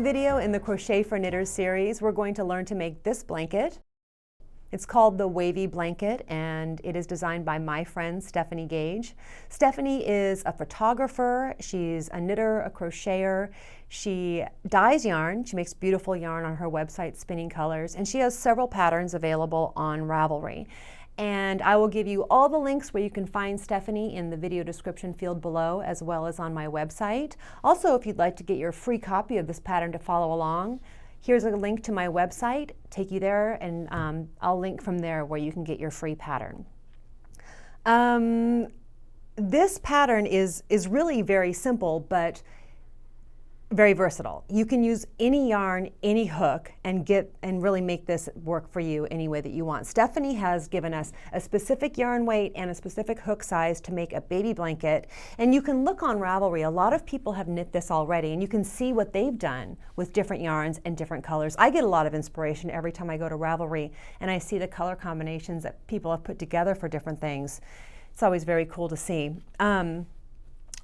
video in the Crochet for Knitters series, we're going to learn to make this blanket. It's called the Wavy blanket, and it is designed by my friend Stephanie Gage. Stephanie is a photographer, she's a knitter, a crocheter. She dyes yarn, she makes beautiful yarn on her website, Spinning Colors, and she has several patterns available on Ravelry. And I will give you all the links where you can find Stephanie in the video description field below, as well as on my website. Also, if you'd like to get your free copy of this pattern to follow along, here's a link to my website, take you there, and I'll link from there where you can get your free pattern. This pattern is really very simple, but very versatile. You can use any yarn, any hook, and really make this work for you any way that you want. Stephanie has given us a specific yarn weight and a specific hook size to make a baby blanket, and you can look on Ravelry. A lot of people have knit this already, and you can see what they've done with different yarns and different colors. I get a lot of inspiration every time I go to Ravelry and I see the color combinations that people have put together for different things. It's always very cool to see.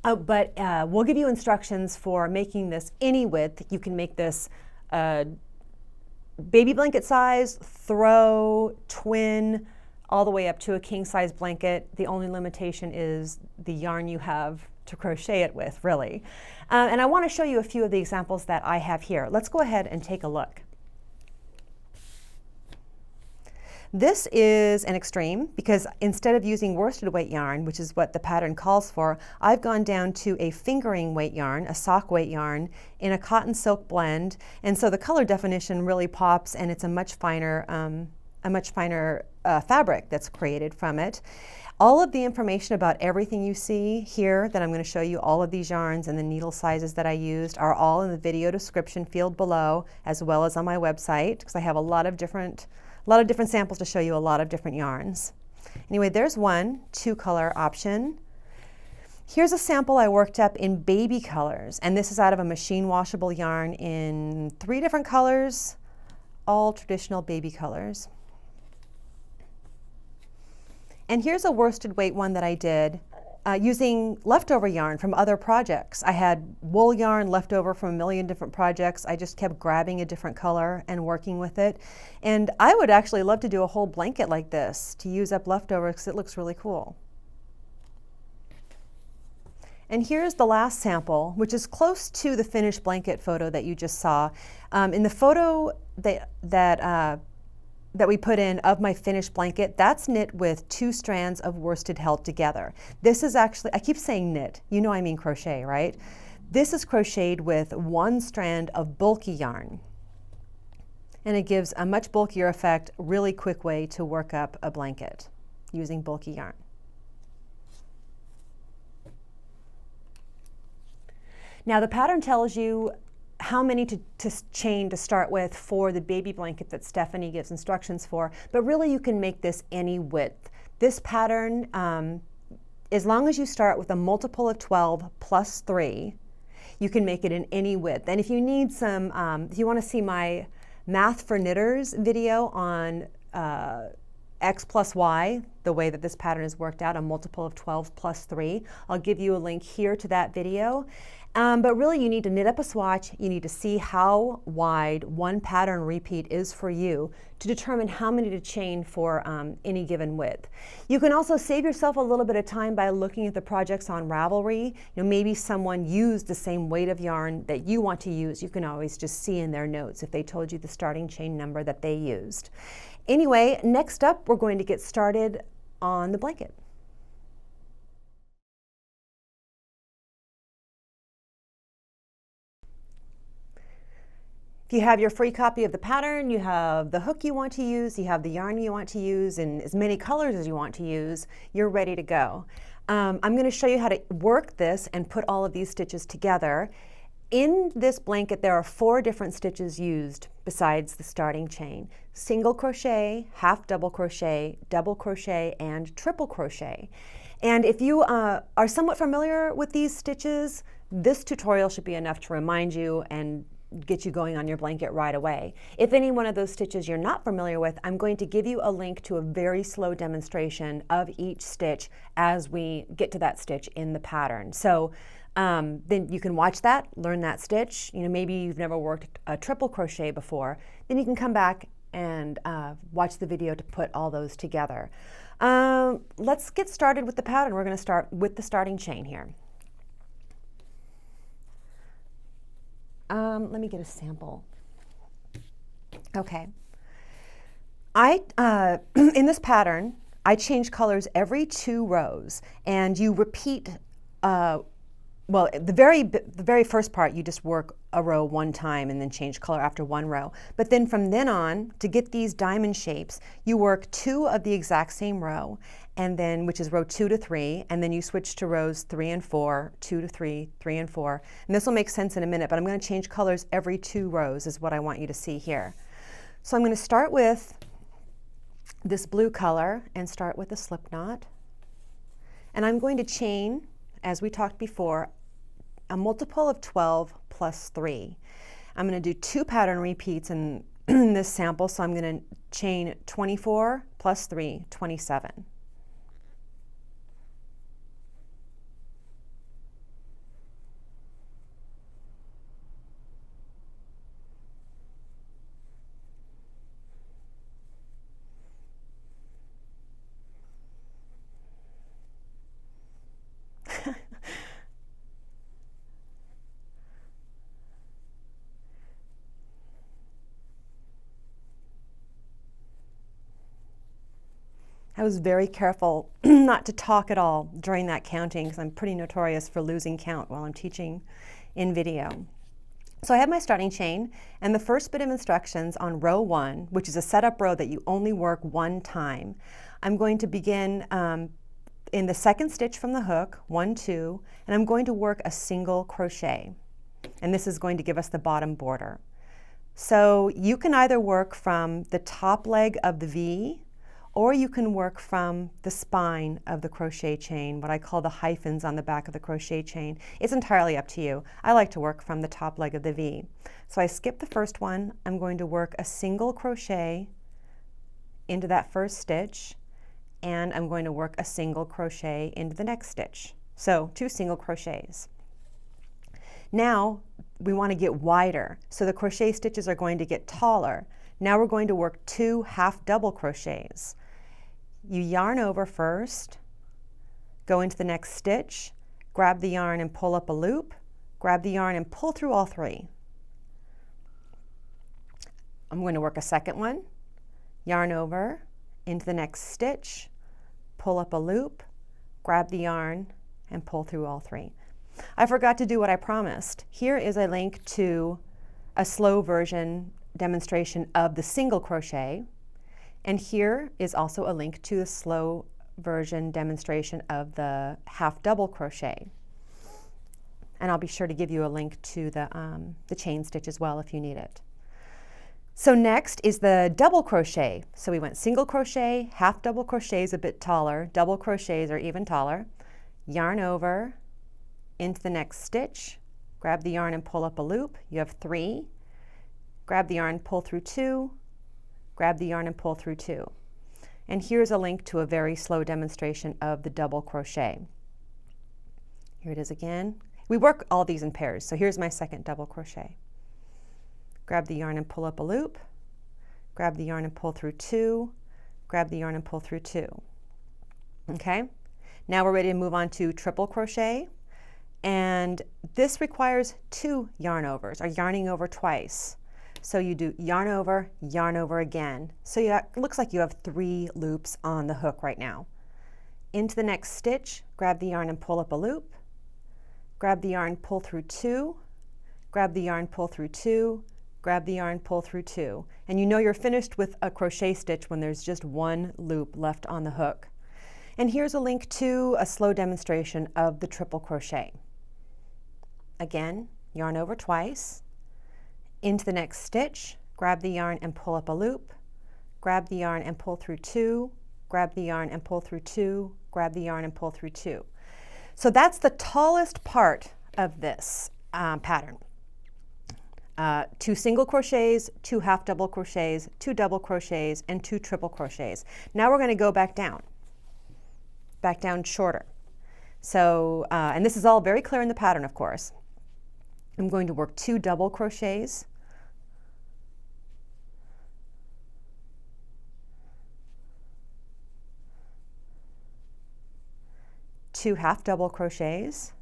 We'll give you instructions for making this any width. You can make this baby blanket size, throw, twin, all the way up to a king size blanket. The only limitation is the yarn you have to crochet it with, really. And I want to show you a few of the examples that I have here. Let's go ahead and take a look. This is an extreme because instead of using worsted weight yarn, which is what the pattern calls for, I've gone down to a fingering weight yarn, a sock weight yarn, in a cotton silk blend, and so the color definition really pops, and it's a much finer fabric that's created from it. All of the information about everything you see here that I'm going to show you, all of these yarns and the needle sizes that I used, are all in the video description field below, as well as on my website, because I have a lot of different samples to show you a lot of different yarns. Anyway, there's one 2-color option. Here's a sample I worked up in baby colors, and this is out of a machine washable yarn in 3 different colors, all traditional baby colors. And here's a worsted weight one that I did using leftover yarn from other projects. I had wool yarn left over from a million different projects. I just kept grabbing a different color and working with it. And I would actually love to do a whole blanket like this to use up leftovers because it looks really cool. And here's the last sample, which is close to the finished blanket photo that you just saw. In the photo that we put in of my finished blanket, that's knit with 2 strands of worsted held together. This is actually, I keep saying knit, you know I mean crochet, right? This is crocheted with 1 strand of bulky yarn. And it gives a much bulkier effect, really quick way to work up a blanket using bulky yarn. Now the pattern tells you how many to chain to start with for the baby blanket that Stephanie gives instructions for, but really you can make this any width. This pattern, as long as you start with a multiple of 12 plus 3, you can make it in any width. And if you need some, if you want to see my Math for Knitters video on X plus Y, the way that this pattern is worked out, a multiple of 12 plus 3, I'll give you a link here to that video. But really you need to knit up a swatch, you need to see how wide one pattern repeat is for you to determine how many to chain for any given width. You can also save yourself a little bit of time by looking at the projects on Ravelry. You know, maybe someone used the same weight of yarn that you want to use. You can always just see in their notes if they told you the starting chain number that they used. Anyway, next up we're going to get started on the blanket. If you have your free copy of the pattern, you have the hook you want to use, you have the yarn you want to use, and as many colors as you want to use, you're ready to go. I'm going to show you how to work this and put all of these stitches together. In this blanket, there are 4 different stitches used besides the starting chain: single crochet, half double crochet, and triple crochet. And if you are somewhat familiar with these stitches, this tutorial should be enough to remind you and get you going on your blanket right away. If any one of those stitches you're not familiar with, I'm going to give you a link to a very slow demonstration of each stitch as we get to that stitch in the pattern. So then you can watch that, learn that stitch. You know, maybe you've never worked a triple crochet before. Then you can come back and watch the video to put all those together. Let's get started with the pattern. We're going to start with the starting chain here. Let me get a sample. Okay. In this pattern, I change colors every 2 rows, and you repeat, well, the very first part, you just work a row 1 time and then change color after 1 row. But then from then on, to get these diamond shapes, you work 2 of the exact same row, and then, which is row 2 to 3, and then you switch to rows 3 and 4, 2 to 3, 3 and 4. And this will make sense in a minute, but I'm going to change colors every 2 rows is what I want you to see here. So I'm going to start with this blue color and start with a slip knot. And I'm going to chain, as we talked before, a multiple of 12 plus 3. I'm going to do 2 pattern repeats in this sample, so I'm going to chain 24 plus 3, 27. I was very careful not to talk at all during that counting because I'm pretty notorious for losing count while I'm teaching in video. So I have my starting chain, and the first bit of instructions on row 1, which is a setup row that you only work 1 time. I'm going to begin in the 2nd stitch from the hook, 1, 2, and I'm going to work a single crochet. And this is going to give us the bottom border. So you can either work from the top leg of the V, or you can work from the spine of the crochet chain, what I call the hyphens on the back of the crochet chain. It's entirely up to you. I like to work from the top leg of the V. So I skip the first one. I'm going to work a single crochet into that first stitch, and I'm going to work a single crochet into the next stitch. So 2 single crochets. Now we want to get wider, so the crochet stitches are going to get taller. Now we're going to work 2 half double crochets. You yarn over first, go into the next stitch, grab the yarn and pull up a loop, grab the yarn and pull through all 3. I'm going to work a second one, yarn over, into the next stitch, pull up a loop, grab the yarn and pull through all 3. I forgot to do what I promised. Here is a link to a slow version demonstration of the single crochet, and here is also a link to the slow version demonstration of the half double crochet. And I'll be sure to give you a link to the chain stitch as well if you need it. So next is the double crochet. So we went single crochet, half double crochet is a bit taller, double crochets are even taller. Yarn over into the next stitch, grab the yarn and pull up a loop. You have 3. Grab the yarn, pull through 2, grab the yarn and pull through 2. And here's a link to a very slow demonstration of the double crochet. Here it is again. We work all these in pairs, so here's my second double crochet. Grab the yarn and pull up a loop, grab the yarn and pull through 2, grab the yarn and pull through 2. Okay, now we're ready to move on to triple crochet, and this requires 2 yarn overs, or yarning over twice. So you do yarn over again. So it looks like you have 3 loops on the hook right now. Into the next stitch, grab the yarn and pull up a loop, grab the yarn, pull through 2, grab the yarn, pull through 2, grab the yarn, pull through 2. And you know you're finished with a crochet stitch when there's just 1 loop left on the hook. And here's a link to a slow demonstration of the triple crochet. Again, yarn over twice, into the next stitch, grab the yarn and pull up a loop, grab the yarn and pull through 2, grab the yarn and pull through 2, grab the yarn and pull through 2. So that's the tallest part of this pattern. 2 single crochets, 2 half double crochets, 2 double crochets, and 2 triple crochets. Now we're going to go back down shorter. So, and this is all very clear in the pattern, of course. I'm going to work 2 double crochets, two half double crochets,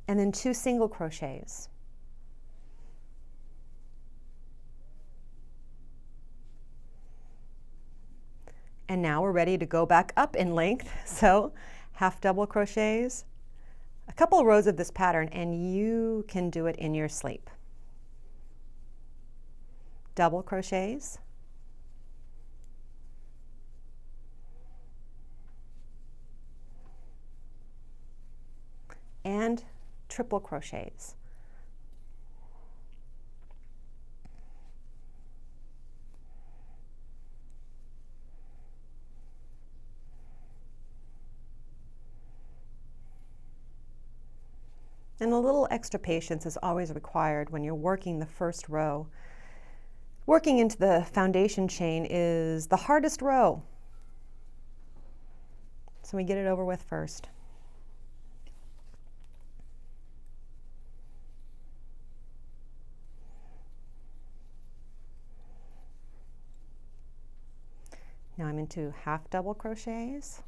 and then 2 single crochets. And now we're ready to go back up in length. So half double crochets, a couple of rows of this pattern, and you can do it in your sleep. Double crochets, and triple crochets. And a little extra patience is always required when you're working the first row. Working into the foundation chain is the hardest row. So we get it over with first. Now I'm into half double crochets,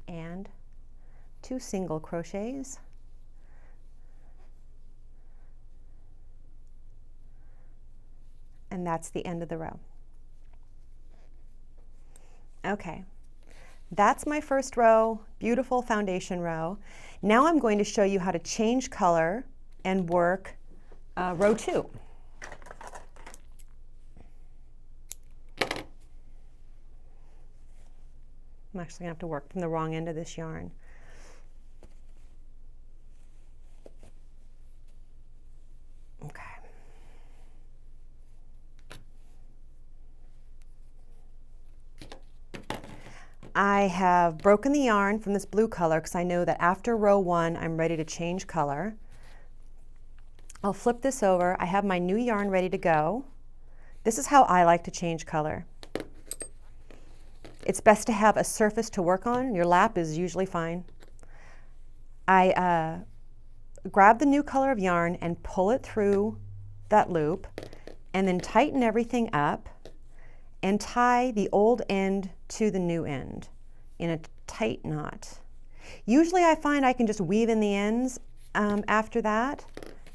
and 2 single crochets, and that's the end of the row. Okay, that's my first row, beautiful foundation row. Now I'm going to show you how to change color and work row 2. I'm actually going to have to work from the wrong end of this yarn. Okay. I have broken the yarn from this blue color because I know that after row 1 I'm ready to change color. I'll flip this over. I have my new yarn ready to go. This is how I like to change color. It's best to have a surface to work on. Your lap is usually fine. I grab the new color of yarn and pull it through that loop, and then tighten everything up and tie the old end to the new end in a tight knot. Usually I find I can just weave in the ends after that,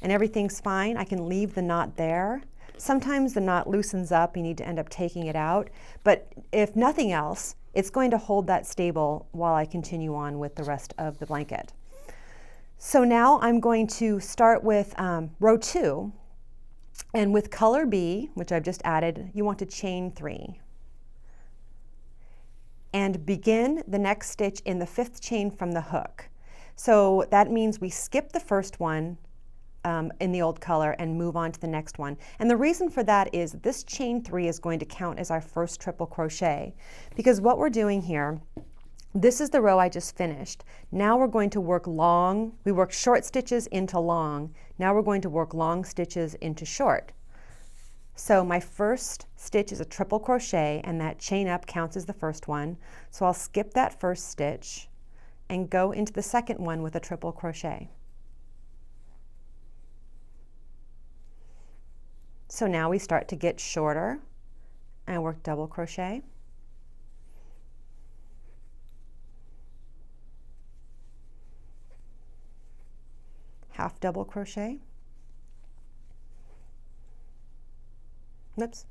and everything's fine. I can leave the knot there. Sometimes the knot loosens up, you need to end up taking it out, but if nothing else, it's going to hold that stable while I continue on with the rest of the blanket. So now I'm going to start with row 2, and with color B, which I've just added, you want to chain 3. And begin the next stitch in the 5th chain from the hook. So that means we skip the first one in the old color and move on to the next one. And the reason for that is this chain 3 is going to count as our first triple crochet, because what we're doing here, this is the row I just finished. Now we're going to work long. We worked short stitches into long. Now we're going to work long stitches into short. So my first stitch is a triple crochet, and that chain up counts as the first one. So I'll skip that first stitch and go into the second one with a triple crochet. So now we start to get shorter and work double crochet, half double crochet, oops,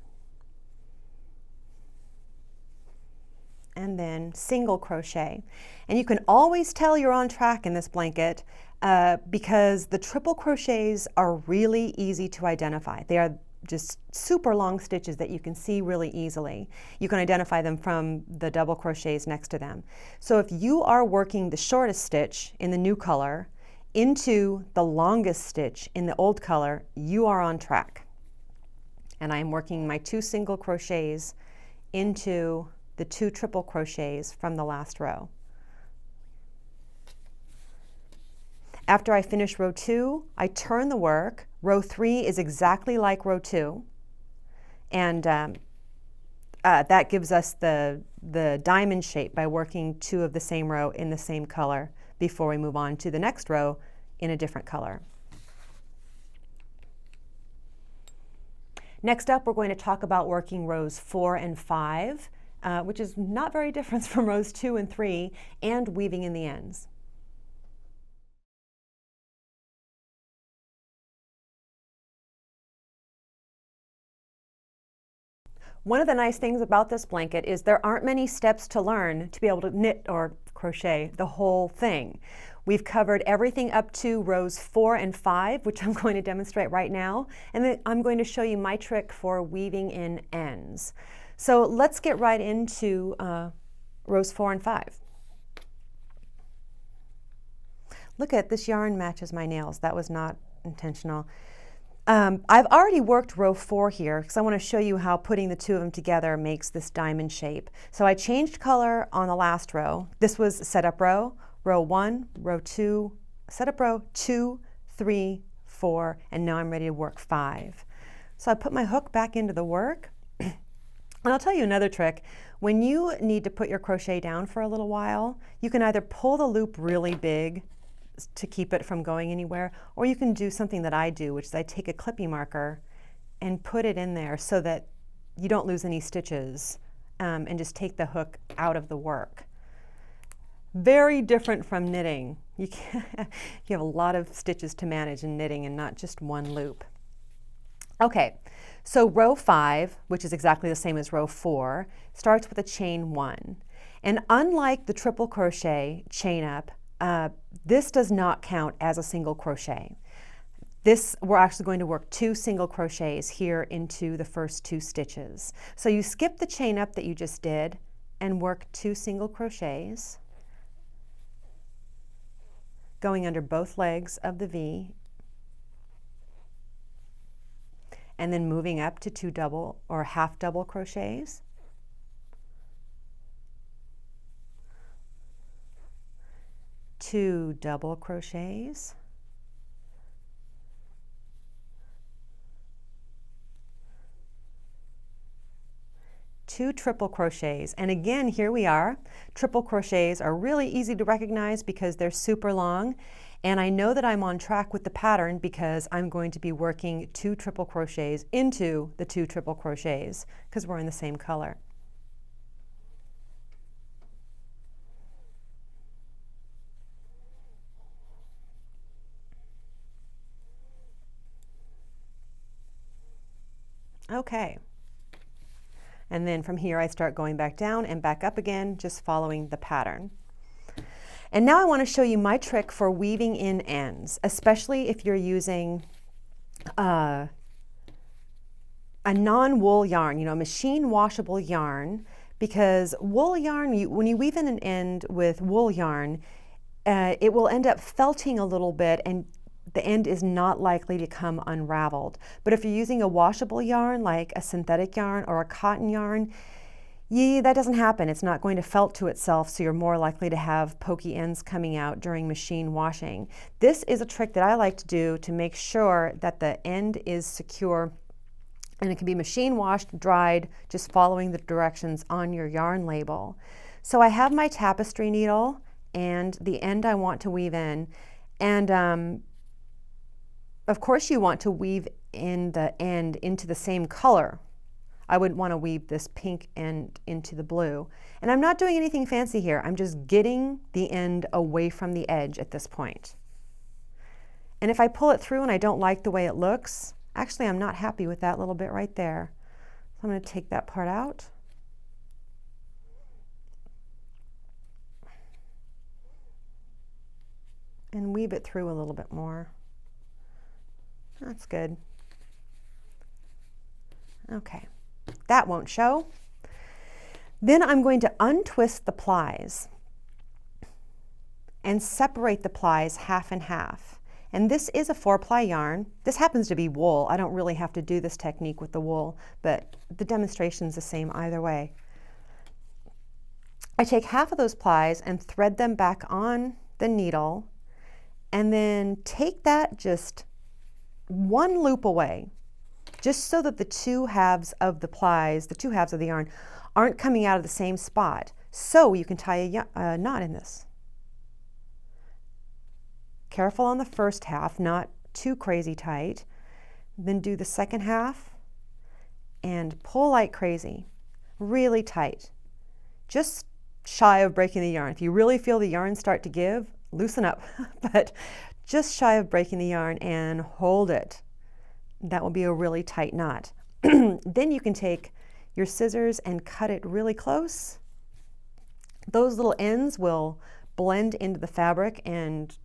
and then single crochet. And you can always tell you're on track in this blanket because the triple crochets are really easy to identify. They are just super long stitches that you can see really easily. You can identify them from the double crochets next to them. So if you are working the shortest stitch in the new color into the longest stitch in the old color, you are on track. and I'm working my 2 single crochets into the 2 triple crochets from the last row. After I finish row 2, I turn the work. Row 3 is exactly like row 2, and that gives us the diamond shape by working 2 of the same row in the same color before we move on to the next row in a different color. Next up, we're going to talk about working rows 4 and 5, which is not very different from rows 2 and 3, and weaving in the ends. One of the nice things about this blanket is there aren't many steps to learn to be able to knit or crochet the whole thing. We've covered everything up to rows 4 and 5, which I'm going to demonstrate right now, and then I'm going to show you my trick for weaving in ends. So let's get right into rows 4 and 5. Look at this yarn matches my nails. That was not intentional. I've already worked row 4 here because I want to show you how putting the 2 of them together makes this diamond shape. So I changed color on the last row. This was setup row, row 1, row 2, setup row 2, 3, 4, and now I'm ready to work 5. So I put my hook back into the work. And I'll tell you another trick. When you need to put your crochet down for a little while, you can either pull the loop really big to keep it from going anywhere, or you can do something that I do, which is I take a clippy marker and put it in there so that you don't lose any stitches, and just take the hook out of the work. Very different from knitting. You have a lot of stitches to manage in knitting and not just one loop. Okay, so row 5, which is exactly the same as row 4, starts with a chain 1. And unlike the triple crochet chain up, this does not count as a single crochet. We're actually going to work 2 single crochets here into the first 2 stitches. So you skip the chain up that you just did and work 2 single crochets, going under both legs of the V, and then moving up to 2 double or half double crochets. 2 double crochets, 2 triple crochets, and again here we are. Triple crochets are really easy to recognize because they're super long, and I know that I'm on track with the pattern because I'm going to be working 2 triple crochets into the 2 triple crochets because we're in the same color. Okay, and then from here I start going back down and back up again, just following the pattern. And now I want to show you my trick for weaving in ends, especially if you're using a non-wool yarn, a machine washable yarn, because wool yarn, when you weave in an end with wool yarn, it will end up felting a little bit and the end is not likely to come unraveled. But if you're using a washable yarn, like a synthetic yarn or a cotton yarn, that doesn't happen. It's not going to felt to itself, so you're more likely to have pokey ends coming out during machine washing. This is a trick that I like to do to make sure that the end is secure, and it can be machine washed, dried, just following the directions on your yarn label. So I have my tapestry needle and the end I want to weave in, and of course you want to weave in the end into the same color. I wouldn't want to weave this pink end into the blue. And I'm not doing anything fancy here. I'm just getting the end away from the edge at this point. And if I pull it through and I don't like the way it looks, actually I'm not happy with that little bit right there. So I'm going to take that part out. And weave it through a little bit more. That's good. Okay, that won't show. Then I'm going to untwist the plies and separate the plies half and half. And this is a 4-ply yarn. This happens to be wool. I don't really have to do this technique with the wool, but the demonstration's the same either way. I take half of those plies and thread them back on the needle, and then take that just one loop away, just so that the two halves of the plies, the two halves of the yarn, aren't coming out of the same spot. So you can tie a knot in this. Careful on the first half, not too crazy tight. Then do the second half and pull like crazy, really tight. Just shy of breaking the yarn. If you really feel the yarn start to give, loosen up, but just shy of breaking the yarn and hold it. That will be a really tight knot. Then you can take your scissors and cut it really close. Those little ends will blend into the fabric and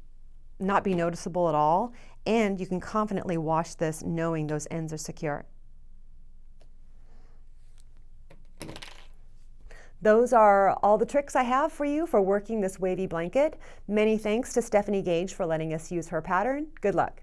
not be noticeable at all, and you can confidently wash this knowing those ends are secure. Those are all the tricks I have for you for working this wavy blanket. Many thanks to Stephanie Gage for letting us use her pattern. Good luck.